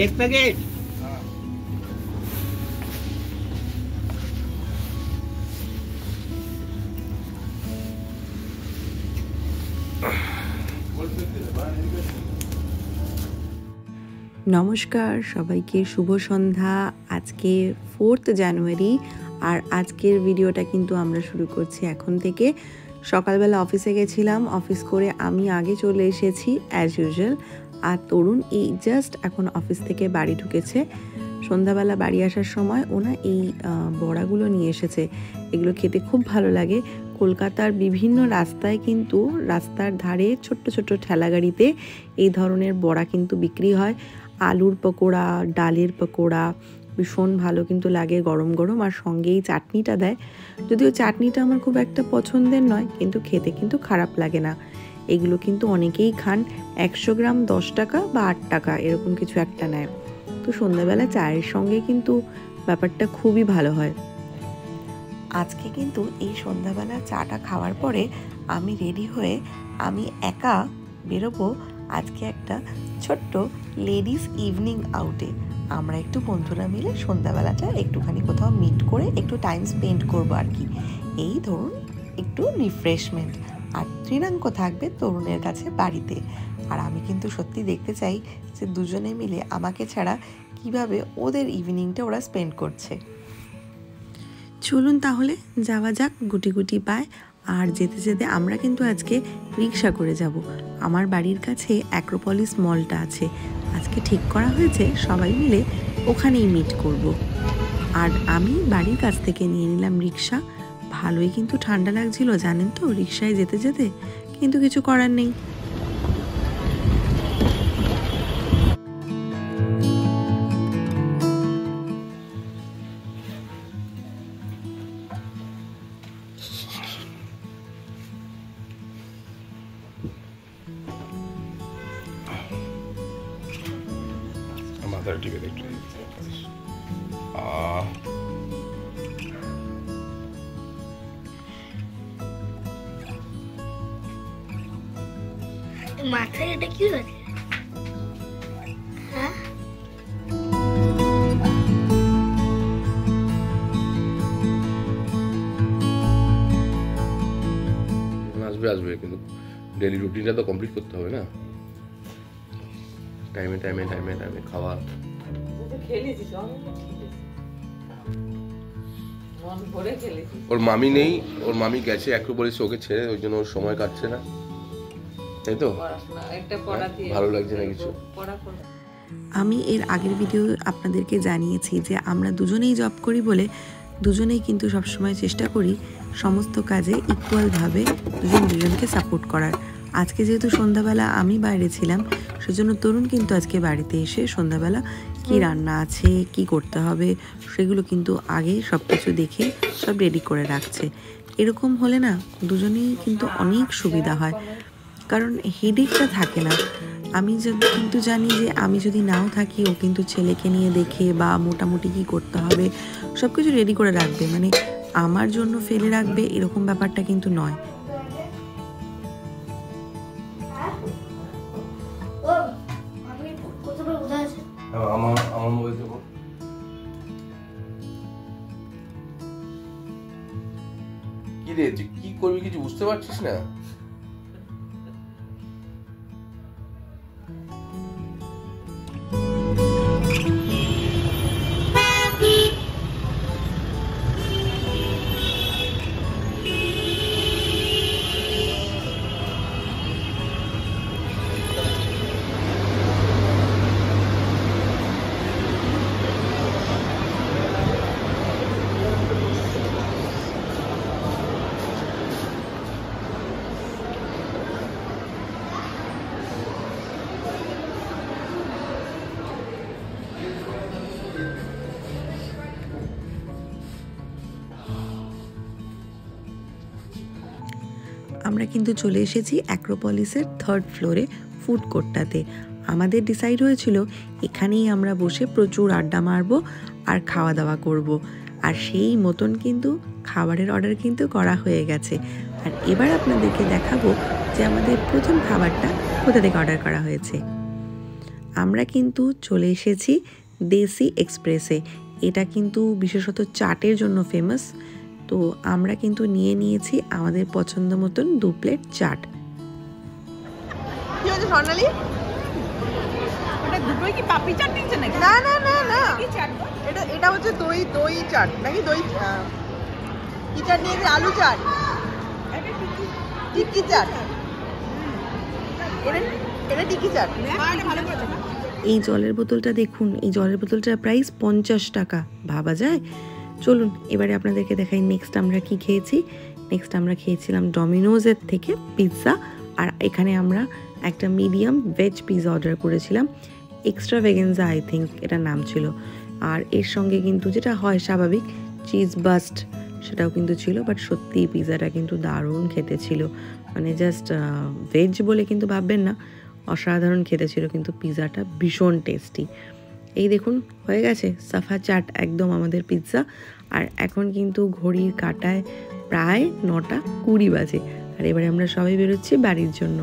एक पैकेट। নমস্কার সবাইকে, শুভ সন্ধ্যা। আজকে 4 জানুয়ারি আর আজকের ভিডিওটা কিন্তু আমরা শুরু করছি এখন থেকে। সকালবেলা অফিসে গেছিলাম, অফিস করে আমি আগে চলে এসেছি অ্যাজ ইউজুয়াল। আর তরুণ এই জাস্ট এখন অফিস থেকে বাড়ি ঢুকেছে। সন্ধ্যাবেলা বাড়ি আসার সময় ওনা এই বড়াগুলো নিয়ে এসেছে। এগুলো খেতে খুব ভালো লাগে। কলকাতার বিভিন্ন রাস্তায় কিন্তু রাস্তার ধারে ছোট্ট ছোট্ট ঠেলাগাড়িতে এই ধরনের বড়া কিন্তু বিক্রি হয়। আলুর পকোড়া, ডালের পকোড়া ভীষণ ভালো কিন্তু লাগে গরম গরম, আর সঙ্গে এই চাটনিটা দেয়। যদিও চাটনিটা আমার খুব একটা পছন্দের নয়, কিন্তু খেতে কিন্তু খারাপ লাগে না। এগুলো কিন্তু অনেকেই খান। 100 গ্রাম 10 টাকা বা 8 টাকা এরকম কিছু একটা নেয়। তো সন্ধ্যাবেলা চায়ের সঙ্গে কিন্তু ব্যাপারটা খুবই ভালো হয়। আজকে কিন্তু এই সন্ধ্যাবেলা চাটা খাওয়ার পরে আমি রেডি হয়ে আমি একা বেরোবো আজকে একটা ছোট্ট লেডিস ইভিনিং আউটে। আমরা একটু বন্ধুরা মিলে সন্ধ্যাবেলাটা একটুখানি কোথাও মিট করে একটু টাইম স্পেন্ড করবো আর কি। এই ধরুন একটু রিফ্রেশমেন্ট। আর ত্রিনাঙ্ক থাকবে তরুণের কাছে বাড়িতে। আর আমি কিন্তু সত্যি দেখতে চাই যে দুজনে মিলে আমাকে ছাড়া কিভাবে ওদের ইভিনিংটা ওরা স্পেন্ড করছে। চলুন তাহলে যাওয়া যাক গুটি গুটি পায়। আর যেতে যেতে আমরা কিন্তু আজকে রিক্সা করে যাব। আমার বাড়ির কাছে অ্যাক্রোপলিস মলটা আছে, আজকে ঠিক করা হয়েছে সবাই মিলে ওখানেই মিট করব। আর আমি বাড়ির কাছ থেকে নিয়ে নিলাম রিক্সা। ভালোই কিন্তু ঠান্ডা লাগছিল জানেন তো রিক্সায় যেতে যেতে, কিন্তু কিছু করার নেই। মাথাটা টিপে দেখতে মাথায় এটা কি হয়েছে? হ্যাঁ আসবে আসবে, কিন্তু ডেলি রুটিনটা তো কমপ্লিট করতে হবে না। টাইমে টাইমে টাইমে টাইমে খাওয়া। ওর মামি নেই, ওর মামি গেছে অ্যাক্রোপলিসে ওকে ছেড়ে, ওই জন্য ওর সময় কাটছে না, তাই তো? ভালো লাগছে না কিছু। আমি এর আগের ভিডিও আপনাদেরকে জানিয়েছি যে আমরা দুজনেই জব করি বলে দুজনেই কিন্তু সবসময় চেষ্টা করি সমস্ত কাজে ইকুয়ালভাবে দুজন দুজনকে সাপোর্ট করার। আজকে যেহেতু সন্ধ্যাবেলা আমি বাইরে ছিলাম, সেজন্য তরুণ কিন্তু আজকে বাড়িতে এসে সন্ধ্যাবেলা কি রান্না আছে, কি করতে হবে সেগুলো কিন্তু আগে সব কিছু দেখে সব রেডি করে রাখছে। এরকম হলে না দুজনেই কিন্তু অনেক সুবিধা হয়, কারণ হেডেকটা থাকে না। আমি কিন্তু জানি যে আমি যদি নাও থাকি ও কিন্তু ছেলেকে নিয়ে দেখে বা মোটামুটি কি করতে হবে সব কিছু রেডি করে রাখবে, মানে আমার জন্য ফেলে রাখবে এরকম ব্যাপারটা কিন্তু নয়। আমার মোবাইল দেবো। কি রে কি করবি কিছু বুঝতে পারছিস না? আমরা কিন্তু চলে এসেছি অ্যাক্রোপলিসের 3rd ফ্লোরে ফুড কোর্টটাতে। আমাদের ডিসাইড হয়েছিল এখানেই আমরা বসে প্রচুর আড্ডা মারবো আর খাওয়া দাওয়া করব। আর সেই মতন কিন্তু খাবারের অর্ডার কিন্তু করা হয়ে গেছে। আর এবার আপনাদেরকে দেখাবো যে আমাদের প্রথম খাবারটা কোথা থেকে অর্ডার করা হয়েছে। আমরা কিন্তু চলে এসেছি দেশি এক্সপ্রেসে। এটা কিন্তু বিশেষত চাটের জন্য ফেমাস। তো আমরা কিন্তু নিয়ে নিয়েছি আমাদের পছন্দ মতন 2 প্লেট চাট। কি হচ্ছে স্বর্ণালী? ওটা দুটোই কি পাপড়ি চাট নিচ্ছে নাকি? না না না না, কি চাট? এটা হচ্ছে দই চাট নাকি দই কি চাট নিয়েছে? আলু চাট, টিক্কি চাট। এটা টিক্কি চাট। ভালো করেছে। এই জলের বোতলটা দেখুন, এই জলের বোতলটার প্রাইস 50 টাকা। ভাবা যায়? চলুন এবারে আপনাদেরকে দেখাই নেক্সট আমরা কি খেয়েছি। নেক্সট আমরা খেয়েছিলাম ডমিনোজের থেকে পিৎজা, আর এখানে আমরা একটা মিডিয়াম ভেজ পিৎজা অর্ডার করেছিলাম। এক্সট্রা ভেগেনজা আই থিঙ্ক এটার নাম ছিল। আর এর সঙ্গে কিন্তু যেটা হয় স্বাভাবিক চিজ বাস্ট সেটাও কিন্তু ছিল। বাট সত্যি পিৎজাটা কিন্তু দারুণ খেতে ছিল, মানে জাস্ট ভেজ বলে কিন্তু ভাববেন না, অসাধারণ খেতে ছিল কিন্তু পিৎজাটা ভীষণ টেস্টি। এই দেখুন হয়ে গেছে সাফা চাট একদম আমাদের পিৎজা। আর এখন কিন্তু ঘড়ির কাঁটায় প্রায় 9:20 বাজে। আর এবারে আমরা সবাই বেরোচ্ছি বাড়ির জন্য।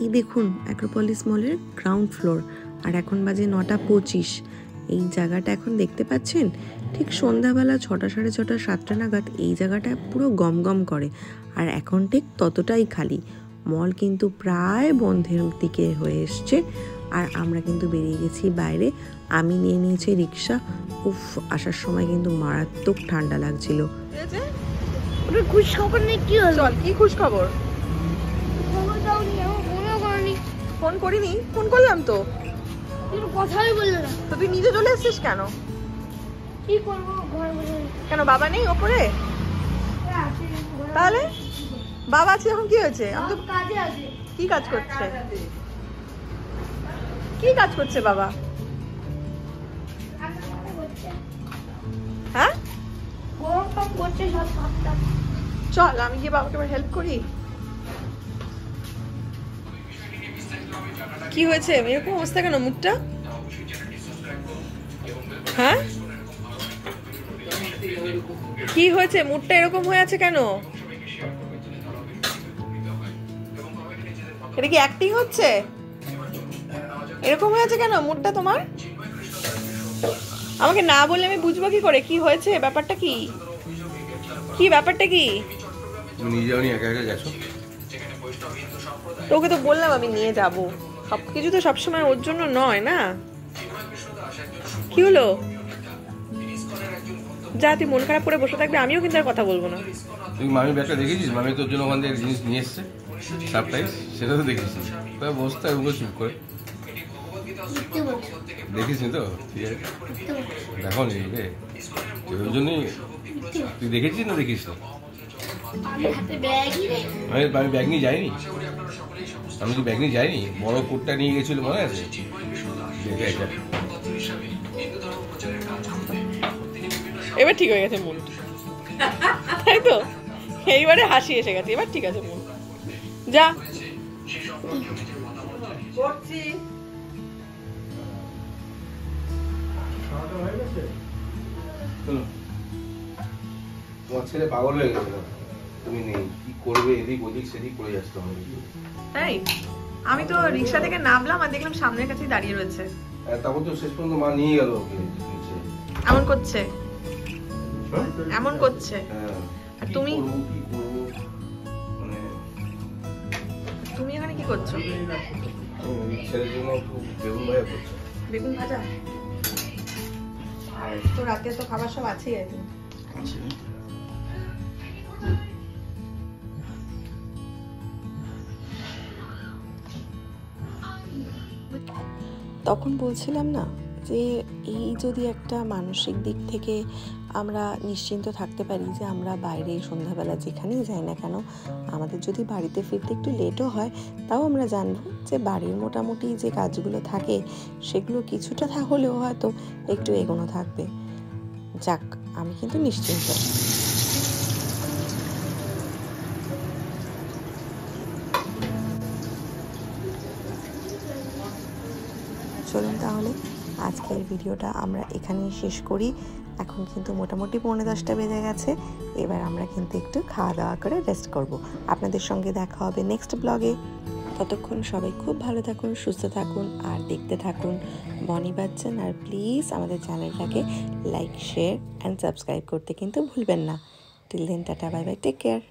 এই দেখুন অ্যাক্রোপলিস মলের গ্রাউন্ড ফ্লোর, আর এখন বাজে 9:25। এই জায়গাটা এখন দেখতে পাচ্ছেন, ঠিক সন্ধ্যাবেলা 6টা, 6:30, 7টা নাগাদ এই জায়গাটা পুরো গমগম করে। আর এখন ঠিক ততটাই খালি। মল কিন্তু প্রায় বন্ধের দিকে হয়ে এসছে। আর আমরা কিন্তু বেরিয়ে গেছি বাইরে। আমি নিয়ে নিয়েছি রিক্সা। উফ, আসার সময় কিন্তু মারাত্মক ঠান্ডা লাগছিল। ওটা খুশ খবর নেই, কি হলো? চল, কি খুশ খবর? খবর দাওনি, আমার ফোনও করনি। ফোন করিনি? ফোন করলাম তো, তুমি কথাই বললে না। তো তুই নিজে চলে এসেছিস কেন? কি করবো ঘরে বসে? কেন বাবা নেই ওপরে? তাহলে বাবা আছে এখন, কি হয়েছে? আমি তো কাজে আছে। কি কাজ করছে? কি কাজ করছে বাবা? হ্যাঁ, গরম কম করছে সব ভাবটা। চল আমি গিয়ে বাবাকে এবার হেল্প করি। কি হয়েছে? এরকম অবস্থা কেন মুখটা? হ্যাঁ, কি হয়েছে? মুখটা এরকম হয়ে আছে কেন? এটা কি অ্যাক্টিং হচ্ছে? এরকম হয়ে আছে কেন মুখটা তোমার? আমাকে না বললে আমি বুঝবো কি করে কি হয়েছে? ব্যাপারটা কি? কি ব্যাপারটা কি? তুমি নিয়ে যাওনি, একা একা গেছো? তোকে তো বললাম আমি নিয়ে যাব। সবকিছু তো সবসময় ওর জন্য নয় না। কি হলো? যা, তুই মন খারাপ করে বসে থাকবে, আমিও কিন্তু আর কথা বলবো না। তুই মামির ব্যাগটা দেখেছিস? মামি তোর জন্য ওখান থেকে জিনিস নিয়ে এসছে, সারপ্রাইজ। সেটা তো দেখেছিস? তবে বসতে হবে চুপ করে। দেখিস নি তো? ঠিক আছে, দেখো নি রে, ওই জন্যই। তুই দেখেছিস না দেখিস না? আমি ব্যাগ নিয়ে যাইনি। আমি কি ব্যাগ নিয়ে যাইনি? বড় কোটটা নিয়ে গেছিল মনে আছে? দেখে এটা এবার ঠিক হয়ে গেছে মন, তাই তো? এইবারে হাসি এসে গেছে, এবার ঠিক আছে মন। যা করছি। তোমার ছেলে পাগল হয়ে গেল, তুমি নেই, কি করবে? এদিক ওদিক সেদিক করে যাচ্ছে আমাদের। তাই আমি তো রিক্সা থেকে নামলাম আর দেখলাম সামনের কাছেই দাঁড়িয়ে রয়েছে। তারপর তো শেষ পর্যন্ত মা নিয়ে গেল ওকে। এমন করছে, এমন করছে। আর তুমি তুমি এখানে কি করছো? ছেলের জন্য একটু বেগুন ভাজা করছে। বেগুন ভাজা? তো রাতে তো খাবার সব আছেই আছে। তখন বলছিলাম না যে এই যদি একটা মানসিক দিক থেকে আমরা নিশ্চিন্ত থাকতে পারি যে আমরা বাইরে সন্ধ্যাবেলা যেখানেই যাই না কেন, আমাদের যদি বাড়িতে ফিরতে একটু লেটও হয়, তাও আমরা জানবো যে বাড়ির মোটামুটি যে কাজগুলো থাকে সেগুলো কিছুটা হলেও হয়তো একটু এগোনো থাকবে। যাক, আমি কিন্তু নিশ্চিন্ত। চলুন তাহলে আজকের ভিডিওটা আমরা এখানেই শেষ করি। এখন কিন্তু মোটামুটি 9:30 বেজে গেছে। এবার আমরা কিন্তু একটু খাওয়া দাওয়া করে রেস্ট করব। আপনাদের সঙ্গে দেখা হবে নেক্সট ব্লগে। ততক্ষণ সবাই খুব ভালো থাকুন, সুস্থ থাকুন আর দেখতে থাকুন বনি বাচ্চান। আর প্লিজ আমাদের চ্যানেলটাকে লাইক, শেয়ার অ্যান্ড সাবস্ক্রাইব করতে কিন্তু ভুলবেন না। Till then, tata, bye bye, take care.